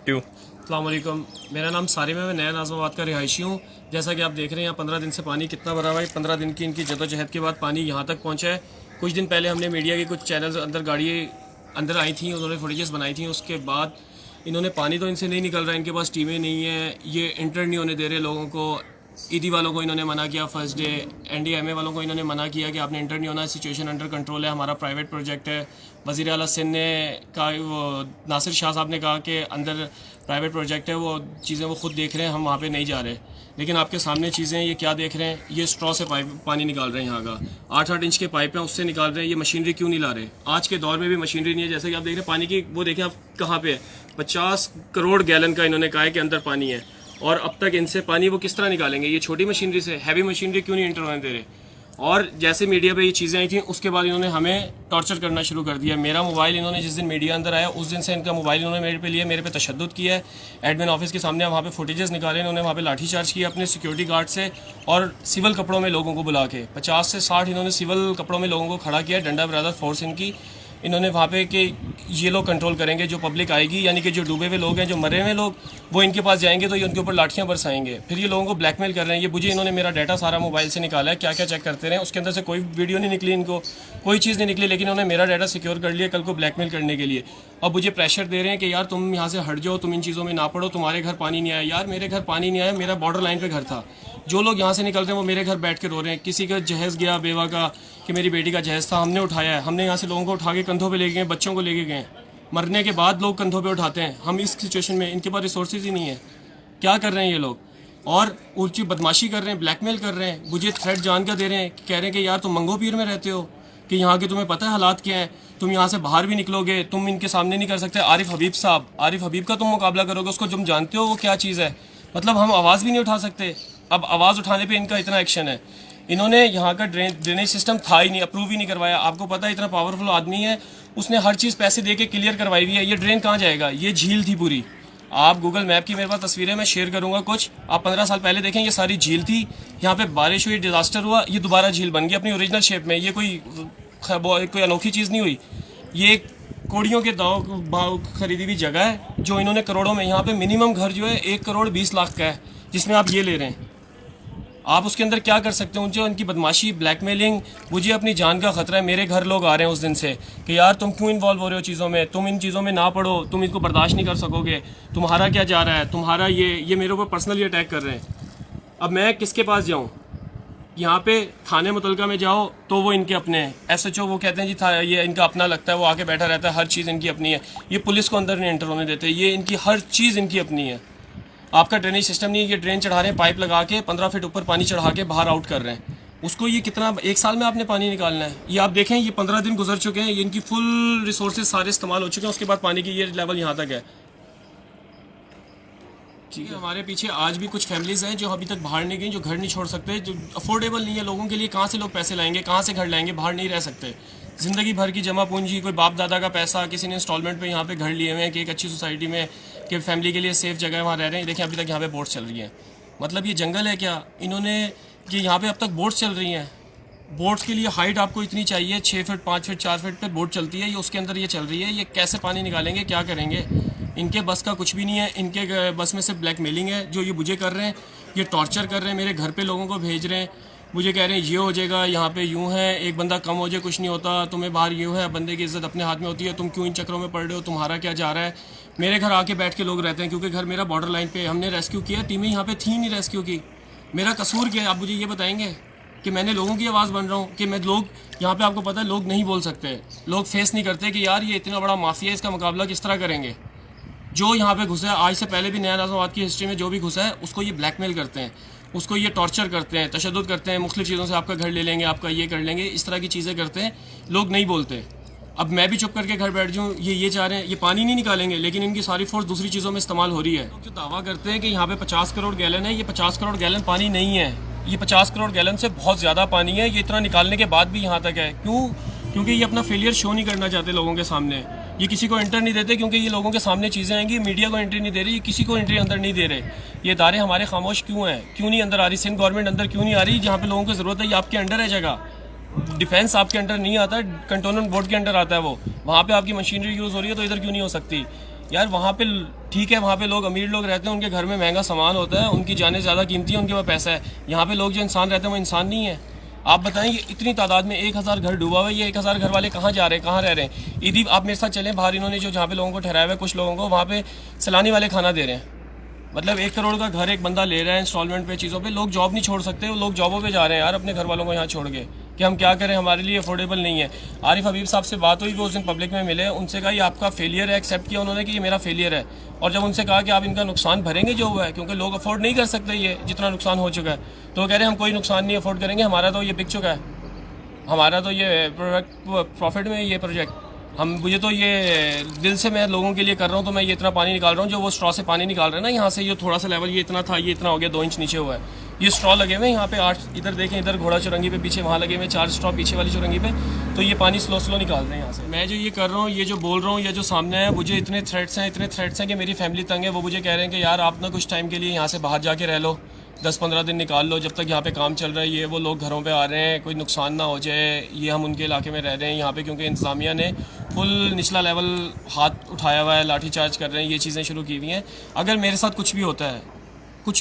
To. अस्सलाम वालेकुम, मेरा नाम सारिम है, मैं नया नाज़माबाद का रिहायशी हूँ। जैसा कि आप देख रहे हैं यहाँ 15 दिन से पानी कितना भरा हुआ है। 15 दिन की इनकी जदोजहद के बाद पानी यहाँ तक पहुँचा है। कुछ दिन पहले हमने मीडिया के कुछ चैनल्स अंदर गाड़ी अंदर आई थी, उन्होंने फुटेजेस बनाई थी। उसके बाद इन्होंने पानी तो इनसे नहीं निकल रहा है, इनके पास टीमें नहीं है, ये इंटर नहीं होने दे रहे लोगों को। ईदी वालों को इन्होंने मना किया फर्स्ट डे, NDMA वालों को इन्होंने मना किया कि आपने इंटर नहीं होना, सिचुएशन अंडर कंट्रोल है, हमारा प्राइवेट प्रोजेक्ट है। वज़ीर आला सिंध ने कहा, वो नासिर शाह साहब ने कहा कि अंदर प्राइवेट प्रोजेक्ट है, वो चीज़ें वो खुद देख रहे हैं, हम वहाँ पे नहीं जा रहे। लेकिन आपके सामने चीज़ें ये क्या देख रहे हैं, ये स्ट्रॉ से पाइप पानी निकाल रहे हैं यहाँ का। 8-8 इंच के पाइप हैं, उससे निकाल रहे हैं। ये मशीनरी क्यों नहीं ला रहे? आज के दौर में भी मशीनरी नहीं है। जैसे कि आप देख रहे हैं पानी की, वो देखें आप कहाँ पे है, 50 करोड़ गैलन का इन्होंने कहा है कि अंदर पानी है, और अब तक इनसे पानी वो किस तरह निकालेंगे? ये छोटी मशीनरी से, हैवी मशीनरी क्यों नहीं इंटर होने दे रहे? और जैसे मीडिया पे ये चीज़ें आई थी, उसके बाद इन्होंने हमें टॉर्चर करना शुरू कर दिया। मेरा मोबाइल इन्होंने जिस दिन मीडिया अंदर आया, उस दिन से इनका मोबाइल इन्होंने मेरे पे लिया, मेरे पे तशद्दुद किया है। एडमिन ऑफिस के सामने वहाँ पे फुटेजेस निकाले, इन्होंने वहाँ पे लाठीचार्ज किया अपने सिक्योरिटी गार्ड से, और सिविल कपड़ों में लोगों को बुला के 50 से 60 इन्होंने सिविल कपड़ों में लोगों को खड़ा किया। डंडा ब्रदर फोर्स इनकी, इन्होंने वहाँ पे कि ये लोग कंट्रोल करेंगे, जो पब्लिक आएगी, यानी कि जो डूबे हुए लोग हैं, जो मरे हुए लोग, वो इनके पास जाएंगे तो ये उनके ऊपर लाठियाँ बरसाएंगे। फिर ये लोगों को ब्लैकमेल कर रहे हैं। ये मुझे इन्होंने मेरा डाटा सारा मोबाइल से निकाला है, क्या क्या चेक करते रहे, उसके अंदर से कोई वीडियो नहीं निकली, इनको कोई चीज़ नहीं निकली, लेकिन उन्होंने मेरा डाटा सिक्योर कर लिया कल को ब्लैकमेल करने के लिए। अब मुझे प्रेशर दे रहे हैं कि यार तुम यहाँ से हट जाओ, तुम इन चीज़ों में ना पड़ो, तुम्हारे घर पानी नहीं आया। यार मेरे घर पानी नहीं आया, मेरा बॉर्डर लाइन पर घर था। जो लोग यहाँ से निकल रहे हैं वो मेरे घर बैठ के रो रहे हैं। किसी का जहेज़ गया बेवा का, कि मेरी बेटी का जहेज़ था, हमने उठाया है, हमने यहाँ से लोगों को उठा के कंधों पे ले गए, बच्चों को लेके गए। मरने के बाद लोग कंधों पे उठाते हैं। हम इस सिचुएशन में, इनके पास रिसोर्सेज ही नहीं है। क्या कर रहे हैं ये लोग? और ऊंची बदमाशी कर रहे हैं, ब्लैकमेल कर रहे हैं, मुझे थ्रेट जान का दे रहे हैं, कह रहे हैं कि यार तुम मंगो पीर में रहते हो, कि यहाँ के तुम्हें पता है हालात क्या है, तुम यहाँ से बाहर भी निकलोगे, तुम इनके सामने नहीं कर सकते। आरिफ हबीब साहब, आरिफ हबीब का तुम मुकाबला करोगे, उसको तुम जानते हो वो क्या चीज़ है? मतलब हम आवाज़ भी नहीं उठा सकते। अब आवाज़ उठाने पे इनका इतना एक्शन है। इन्होंने यहाँ का ड्रेनेज सिस्टम था ही नहीं, अप्रूव ही नहीं करवाया। आपको पता है इतना पावरफुल आदमी है, उसने हर चीज़ पैसे दे के क्लियर करवाई हुई है। ये ड्रेन कहाँ जाएगा? ये झील थी पूरी। आप गूगल मैप की मेरे पास तस्वीरें मैं शेयर करूँगा कुछ, आप 15 साल पहले देखें, ये सारी झील थी। यहाँ पे बारिश हुई, डिजास्टर हुआ, ये दोबारा झील बन गई अपनी ओरिजिनल शेप में। ये कोई अनोखी चीज़ नहीं हुई। ये कोड़ियों के भाव खरीदी हुई जगह है, जो इन्होंने करोड़ों में, यहाँ पे मिनिमम घर जो है 1 करोड़ 20 लाख का है, जिसमें आप ये ले रहे हैं। आप उसके अंदर क्या कर सकते हो? जो इनकी बदमाशी, ब्लैकमेलिंग, मुझे अपनी जान का खतरा है। मेरे घर लोग आ रहे हैं उस दिन से कि यार तुम क्यों इन्वॉल्व हो रहे हो चीज़ों में, तुम इन चीज़ों में ना पढ़ो, तुम इसको बर्दाश्त नहीं कर सकोगे, तुम्हारा क्या जा रहा है, तुम्हारा ये मेरे ऊपर पर्सनली अटैक कर रहे हैं। अब मैं किसके पास जाऊँ? यहाँ पे थाने मुतलका में जाओ तो वो इनके अपने हैं, SHO वो कहते हैं जी था ये इनका अपना लगता है, वो आके बैठा रहता है, हर चीज़ इनकी अपनी है। ये पुलिस को अंदर नहीं एंटर होने देते, ये इनकी हर चीज़ इनकी अपनी है। आपका ड्रेनेज सिस्टम नहीं है, ये ड्रेन चढ़ा रहे हैं, पाइप लगा के 15 फीट ऊपर पानी चढ़ा के बाहर आउट कर रहे हैं। उसको ये कितना, 1 साल में आपने पानी निकालना है? ये आप देखें, ये 15 दिन गुजर चुके हैं, ये इनकी फुल रिसोर्सेज सारे इस्तेमाल हो चुके हैं, उसके बाद पानी की ये लेवल यहाँ तक है। ठीक है, हमारे पीछे आज भी कुछ फैमिलीज़ हैं जो अभी तक बाहर नहीं गई, जो घर नहीं छोड़ सकते, जो अफोर्डेबल नहीं है लोगों के लिए। कहाँ से लोग पैसे लाएंगे, कहाँ से घर लाएंगे? बाहर नहीं रह सकते। ज़िंदगी भर की जमा पूंजी, कोई बाप दादा का पैसा, किसी ने इंस्टॉलमेंट पे यहाँ पे घर लिए हुए हैं कि एक अच्छी सोसाइटी में, कि फैमिली के लिए सेफ जगह है, वहाँ रह रहे हैं। देखिए अभी तक यहाँ पे बोट्स चल रही हैं। मतलब ये जंगल है क्या? इन्होंने, कि यहाँ पे अब तक बोट्स चल रही हैं। बोट्स के लिए हाइट आपको इतनी चाहिए, 6 फीट 5 फीट 4 फीट पर बोट चलती है, ये उसके अंदर ये चल रही है। ये कैसे पानी निकालेंगे, क्या करेंगे? इनके बस का कुछ भी नहीं है। इनके बस में सिर्फ ब्लैकमेलिंग है जो ये मुझे कर रहे हैं। ये टॉर्चर कर रहे हैं, मेरे घर पे लोगों को भेज रहे हैं, मुझे कह रहे हैं ये हो जाएगा, यहाँ पे यूँ है, एक बंदा कम हो जाए कुछ नहीं होता, तुम्हें बाहर यूँ है, बंदे की इज्जत अपने हाथ में होती है, तुम क्यों इन चक्रों में पड़ रहे हो, तुम्हारा क्या जा रहा है? मेरे घर आके बैठ के लोग रहते हैं, क्योंकि घर मेरा बॉर्डर लाइन पे, हमने रेस्क्यू किया, टीमें यहाँ पे थी नहीं रेस्क्यू की। मेरा कसूर क्या है? आप मुझे ये बताएंगे कि मैंने लोगों की आवाज़ बन रहा हूँ, कि मैं लोग यहाँ पे, आपको पता है लोग नहीं बोल सकते, लोग फेस नहीं करते कि यार ये इतना बड़ा माफिया है, इसका मुकाबला किस तरह करेंगे? जो यहाँ पे घुसा है, आज से पहले भी नया नाज़माबाद की हिस्ट्री में जो भी घुसा है, उसको ये ब्लैकमेल करते हैं, उसको ये टॉर्चर करते हैं, तशद्दुद करते हैं, मुख्तलिफ चीज़ों से आपका घर ले लेंगे, आपका ये कर लेंगे, इस तरह की चीज़ें करते हैं। लोग नहीं बोलते। अब मैं भी चुप करके घर बैठ जाऊँ, ये चाह रहे हैं, ये पानी नहीं निकालेंगे, लेकिन इनकी सारी फोर्स दूसरी चीज़ों में इस्तेमाल हो रही है। तो जो दावा करते हैं कि यहाँ पे 50 करोड़ गैलन है, ये 50 करोड़ गैलन पानी नहीं है। ये 50 करोड़ गैलन से बहुत ज़्यादा पानी है। ये इतना निकालने के बाद भी यहाँ तक है। क्यों? क्योंकि ये अपना फेलियर शो नहीं करना चाहते लोगों के सामने। ये किसी को एंटर नहीं देते, क्योंकि ये लोगों के सामने चीज़ें आएंगी, मीडिया को एंट्री नहीं दे रही, ये किसी को एंट्री अंदर नहीं दे रहे। ये इदारे हमारे खामोश क्यों हैं? क्यों नहीं अंदर आ रही? सिंध गवर्नमेंट अंदर क्यों नहीं आ रही? जहाँ पे लोगों की ज़रूरत है, ये आपके अंडर है जगह। डिफेंस आपके अंडर नहीं आता, कंटोनमेंट बोर्ड के अंडर आता है वो। वहाँ पे आपकी मशीनरी यूज़ हो रही है, तो इधर क्यों नहीं हो सकती? यार वहाँ पे ठीक है, वहाँ पे लोग अमीर लोग रहते हैं, उनके घर में महंगा सामान होता है, उनकी जानें ज़्यादा कीमती है, उनके पास पैसा है। यहाँ पे लोग जो इंसान रहते हैं वो इंसान नहीं है। आप बताएं, ये इतनी तादाद में 1000 घर डूबा हुआ है, ये 1000 घर वाले कहाँ जा रहे हैं, कहाँ रह रहे हैं? ईदी आप मेरे साथ चलें बाहर, इन्होंने जो जहाँ पे लोगों को ठहराया हुआ है, कुछ लोगों को वहाँ पे सलानी वाले खाना दे रहे हैं। मतलब 1 करोड़ का घर एक बंदा ले रहा है इंस्टॉलमेंट पे, चीज़ों पे। लोग जॉब नहीं छोड़ सकते, वो लोग जॉबों पे जा रहे हैं यार अपने घर वालों को यहाँ छोड़ के, कि हम क्या करें, हमारे लिए अफोर्डेबल नहीं है। आरिफ हबीब साहब से बात हुई, वो उस दिन पब्लिक में मिले, उनसे कहा ये आपका फेलियर है, एक्सेप्ट किया उन्होंने कि ये मेरा फेलियर है। और जब उनसे कहा कि आप इनका नुकसान भरेंगे जो हुआ है, क्योंकि लोग अफोर्ड नहीं कर सकते ये जितना नुकसान हो चुका है, तो वो कह रहे हैं हम कोई नुकसान नहीं अफोर्ड करेंगे, हमारा तो ये बिक चुका है, हमारा तो ये प्रोडक्ट प्रॉफिट में है ये प्रोजेक्ट। मुझे तो ये दिल से मैं लोगों के लिए कर रहा हूँ, तो मैं ये इतना पानी निकाल रहा हूँ, जो वो स्ट्रॉ से पानी निकाल रहे हैं ना, यहाँ से ये थोड़ा सा लेवल ये इतना था, ये इतना हो गया 2 इंच नीचे हुआ है। ये स्ट्रॉ लगे हुए हैं यहाँ पे 8, इधर देखें, इधर घोड़ा चौरंगी पे पीछे वहाँ लगे हुए 4 स्ट्रॉ पीछे वाली चौरंगी पे, तो ये पानी स्लो स्लो निकाल रहे हैं यहाँ से। मैं जो ये कर रहा हूँ, ये जो बोल रहा हूँ, ये जो सामने है, मुझे इतने थ्रेट्स हैं कि मेरी फैमिली तंग है। वो मुझे कह रहे हैं कि यार आप ना कुछ टाइम के लिए यहाँ से बाहर जाके रह लो, 10-15 दिन निकाल लो, जब तक यहाँ पे काम चल रहा है। ये वो लोग घरों पे आ रहे हैं, कोई नुकसान ना हो जाए, ये हम उनके इलाके में रह रहे हैं यहाँ पे, क्योंकि इंतज़ामिया ने फुल निचला लेवल हाथ उठाया हुआ है, लाठी चार्ज कर रहे हैं, ये चीज़ें शुरू की हुई हैं। अगर मेरे साथ कुछ भी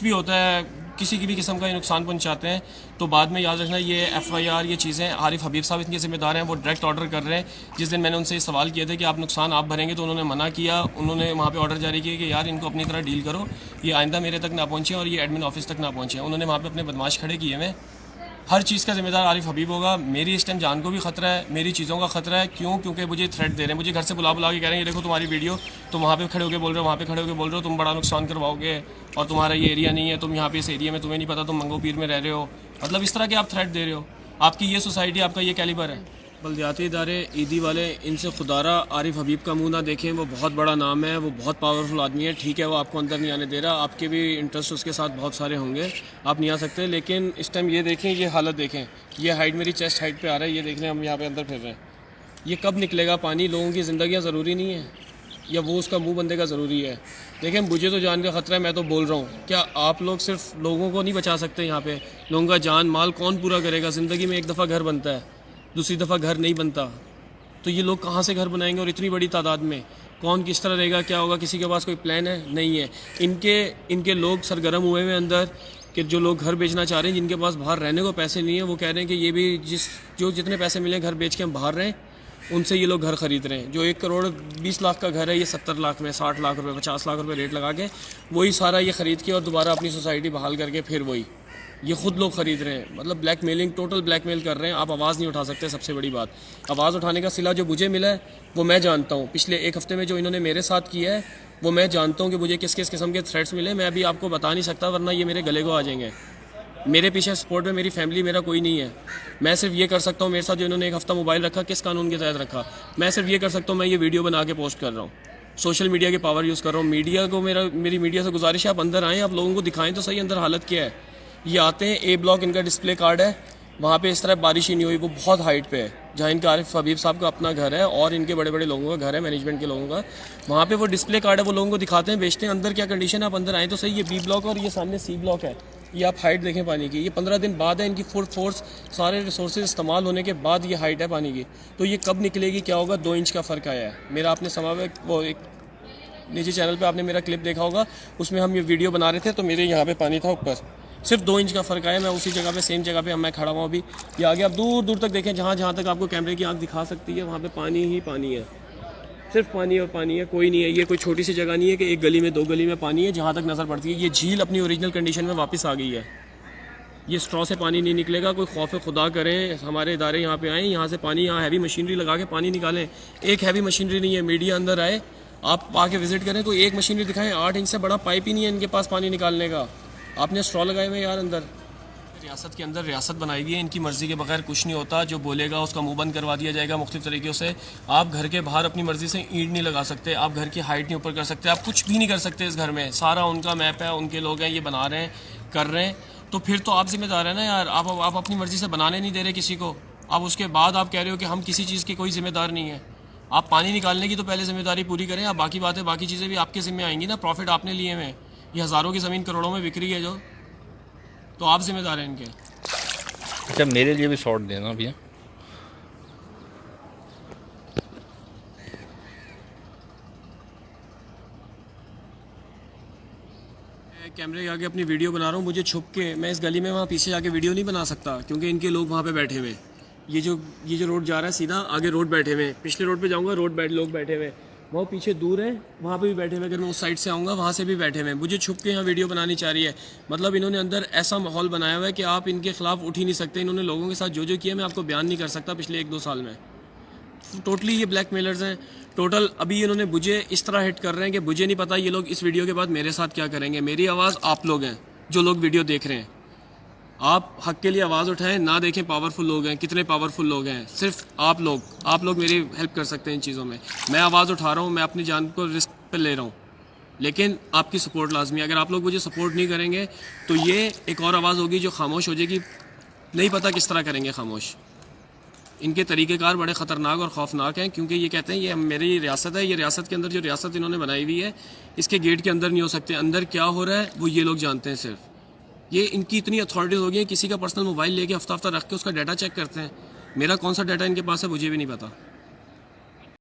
होता है, किसी की भी किस्म का ये नुकसान पहुंचाते हैं, तो बाद में याद रखना ये FIR, ये चीज़ें आरिफ हबीब साहब इनके ज़िम्मेदार हैं, वो डायरेक्ट ऑर्डर कर रहे हैं। जिस दिन मैंने उनसे सवाल किए थे कि आप नुकसान आप भरेंगे, तो उन्होंने मना किया। उन्होंने वहाँ पे ऑर्डर जारी किया कि यार इनको अपनी तरह डील करो, ये आइंदा मेरे तक ना पहुँचे और ये एडमिन ऑफिस तक ना पहुँचे। उन्होंने वहाँ पर अपने बदमाश खड़े किए हुए। हर चीज़ का जिम्मेदार आरिफ हबीब होगा। मेरी इस टाइम जान को भी ख़तरा है, मेरी चीज़ों का ख़तरा है। क्यों? क्योंकि मुझे थ्रेट दे रहे हैं, मुझे घर से बुला के कह रहे हैं ये देखो तुम्हारी वीडियो, तुम वहाँ पे खड़े होकर बोल रहे हो, वहाँ पे खड़े होकर बोल रहे हो तुम बड़ा नुकसान करवाओगे, और तुम्हारा ये एरिया नहीं है, तुम यहाँ पे इस एरिया में तुम्हें नहीं पता, तुम मंगो पीर में रह रहे हो। मतलब इस तरह के आप थ्रेट दे रहे हो। आपकी ये सोसाइटी, आपका ये कैलिबर है। बल्दियाती इदारे, ईदी वाले, इनसे खुदारा आरिफ हबीब का मुंह ना देखें। वो बहुत बड़ा नाम है, वो बहुत पावरफुल आदमी है। ठीक है, वो आपको अंदर नहीं आने दे रहा, आपके भी इंटरेस्ट उसके साथ बहुत सारे होंगे, आप नहीं आ सकते। लेकिन इस टाइम ये देखें, ये हालत देखें, ये हाइट मेरी चेस्ट हाइट पे आ रहा है, ये देख लें, हम यहाँ पे अंदर फिर रहे हैं। ये कब निकलेगा पानी? लोगों की ज़िंदगियाँ ज़रूरी नहीं है, या वो उसका मुंह बंदे का ज़रूरी है? देखें, मुझे तो जान का ख़तरा है, मैं तो बोल रहा हूँ। क्या आप लोग सिर्फ लोगों को नहीं बचा सकते? यहाँ पे लोगों का जान माल कौन पूरा करेगा? ज़िंदगी में एक दफ़ा घर बनता है, दूसरी दफ़ा घर नहीं बनता। तो ये लोग कहाँ से घर बनाएंगे? और इतनी बड़ी तादाद में कौन किस तरह रहेगा, क्या होगा? किसी के पास कोई प्लान है? नहीं है। इनके लोग सरगर्म हुए हैं अंदर, कि जो लोग घर बेचना चाह रहे हैं, जिनके पास बाहर रहने को पैसे नहीं है, वो कह रहे हैं कि ये भी जितने पैसे मिले घर बेच के हम बाहर रहें, उनसे ये लोग घर ख़रीद रहे हैं। जो 1 करोड़ 20 लाख का घर है, ये 70 लाख में, 60 लाख रुपये, 50 लाख रुपये रेट लगा के वही सारा ये ख़रीद के और दोबारा अपनी सोसाइटी बहाल करके फिर वही ये ख़ुद लोग ख़रीद रहे हैं। मतलब ब्लैकमेलिंग, टोटल ब्लैकमेल कर रहे हैं। आप आवाज़ नहीं उठा सकते। सबसे बड़ी बात, आवाज़ उठाने का सिला जो मुझे मिला है वो मैं जानता हूँ। पिछले 1 हफ़्ते में जो इन्होंने मेरे साथ किया है वो मैं जानता हूँ कि मुझे किस किस किस्म के थ्रेट्स मिले। मैं अभी आपको बता नहीं सकता, वरना ये मेरे गले को आ जाएंगे। मेरे पीछे सपोर्ट में मेरी फैमिली, मेरा कोई नहीं है। मैं सिर्फ ये कर सकता हूँ, मेरे साथ जो इन्होंने 1 हफ़्ता मोबाइल रखा, किस कानून के तहत रखा, मैं सिर्फ ये कर सकता हूँ, मैं ये वीडियो बना के पोस्ट कर रहा हूँ, सोशल मीडिया की पावर यूज़ कर रहा हूँ। मीडिया को मेरी मीडिया से गुजारिश है, आप अंदर आएँ, आप लोगों को दिखाएं तो सही अंदर हालत क्या है। ये आते हैं, A ब्लॉक इनका डिस्प्ले कार्ड है, वहाँ पे इस तरह बारिश ही नहीं हुई, वो बहुत हाइट पे है, जहाँ इनका आरिफ हबीब साहब का अपना घर है और इनके बड़े बड़े लोगों का घर है, मैनेजमेंट के लोगों का। वहाँ पे वो डिस्प्ले कार्ड है, वो लोगों को दिखाते हैं, बेचते हैं। अंदर क्या कंडीशन है, आप अंदर आएँ तो सही। ये B ब्लॉक और ये सामने C ब्लॉक है। ये आप हाइट देखें पानी की, ये 15 दिन बाद है, इनकी फुल फोर्स सारे रिसोर्सेज इस्तेमाल होने के बाद ये हाइट है पानी की। तो ये कब निकलेगी, क्या होगा? 2 इंच का फ़र्क आया है। मेरा आपने समय वो एक निजी चैनल पे आपने मेरा क्लिप देखा होगा, उसमें हम ये वीडियो बना रहे थे, तो मेरे यहाँ पे पानी था ऊपर, सिर्फ 2 इंच का फ़र्क आया। मैं उसी जगह पे, सेम जगह पे मैं खड़ा हुआ अभी। ये आगे आप दूर दूर तक देखें, जहाँ जहाँ तक आपको कैमरे की आँख दिखा सकती है, वहाँ पे पानी ही पानी है, सिर्फ पानी और पानी है, कोई नहीं है। ये कोई छोटी सी जगह नहीं है कि 1 गली में 2 गली में पानी है, जहाँ तक नज़र पड़ती है। ये झील अपनी ओरिजिनल कंडीशन में वापस आ गई है। ये स्ट्रॉ से पानी नहीं निकलेगा। कोई खौफ खुदा करें, हमारे इदारे यहाँ पे आएँ, यहाँ से पानी, यहाँ हैवी मशीनरी लगा के पानी निकालें। एक हैवी मशीनरी नहीं है, मीडिया अंदर आए, आप आके विजिट करें, कोई एक मशीनरी दिखाएं। 8 इंच से बड़ा पाइप ही नहीं है इनके पास पानी निकालने का। आपने स्ट्रॉ लगाए हुए यार अंदर। रियासत के अंदर रियासत बनाई हुई है, इनकी मर्ज़ी के बगैर कुछ नहीं होता। जो बोलेगा उसका मुंह बंद करवा दिया जाएगा मुख्तलिफ तरीक़ों से। आप घर के बाहर अपनी मर्ज़ी से ईंट नहीं लगा सकते, आप घर की हाइट नहीं ऊपर कर सकते, आप कुछ भी नहीं कर सकते इस घर में। सारा उनका मैप है, उनके लोग हैं, ये बना रहे हैं, कर रहे हैं। तो फिर तो आप जिम्मेदार है ना यार। आप अपनी मर्ज़ी से बनाने नहीं दे रहे किसी को। अब उसके बाद आप कह रहे हो कि हम किसी चीज़ की कोई जिम्मेदार नहीं है। आप पानी निकालने की तो पहले जिम्मेदारी पूरी करें। आप बाकी बातें, बाकी चीज़ें भी आपके ज़िम्मे आएंगी ना। प्रॉफिट आपने लिए हुए, ये हज़ारों की ज़मीन करोड़ों में बिक रही है जो, तो आप जिम्मेदार हैं इनके। अच्छा, मेरे लिए भी शॉट देना भैया। मैं कैमरे के आगे अपनी वीडियो बना रहा हूँ, मुझे छुप के मैं इस गली में वहाँ पीछे जाके वीडियो नहीं बना सकता क्योंकि इनके लोग वहाँ पे बैठे हुए हैं। ये जो रोड जा रहा है सीधा आगे रोड बैठे हुए हैं, पिछले रोड पे जाऊँगा लोग बैठे हुए हैं, वो पीछे दूर है वहाँ पे भी बैठे हुए, अगर मैं उस साइड से आऊँगा वहाँ से भी बैठे हुए हैं। मुझे छुप के यहाँ वीडियो बनानी चाह रही है। मतलब इन्होंने अंदर ऐसा माहौल बनाया हुआ है कि आप इनके खिलाफ उठ ही नहीं सकते। इन्होंने लोगों के साथ जो किया मैं आपको बयान नहीं कर सकता पिछले 1-2 साल में। टोटली ये ब्लैक मेलर्स हैं। टोटल अभी इन्होंने मुझे इस तरह हिट कर रहे हैं कि मुझे नहीं पता ये लोग इस वीडियो के बाद मेरे साथ क्या करेंगे। मेरी आवाज़ आप लोग हैं जो लोग वीडियो देख रहे हैं, आप हक के लिए आवाज़ उठाएं, ना देखें पावरफुल लोग हैं, कितने पावरफुल लोग हैं। सिर्फ आप लोग मेरी हेल्प कर सकते हैं इन चीज़ों में। मैं आवाज़ उठा रहा हूँ, मैं अपनी जान को रिस्क पे ले रहा हूँ, लेकिन आपकी सपोर्ट लाजमी है। अगर आप लोग मुझे सपोर्ट नहीं करेंगे तो ये एक और आवाज़ होगी जो खामोश हो जाएगी। नहीं पता किस तरह करेंगे खामोश। इनके तरीक़ेकार बड़े ख़तरनाक और ख़ौफनाक हैं क्योंकि ये कहते हैं ये मेरी रियासत है, ये रियासत के अंदर जो रियासत इन्होंने बनाई हुई है इसके गेट के अंदर नहीं हो सकते। अंदर क्या हो रहा है वो ये लोग जानते हैं। सिर्फ ये इनकी इतनी अथॉरिटीज़ हो गई हैं, किसी का पर्सनल मोबाइल लेके हफ्ता रख के उसका डाटा चेक करते हैं। मेरा कौन सा डाटा इनके पास है मुझे भी नहीं पता।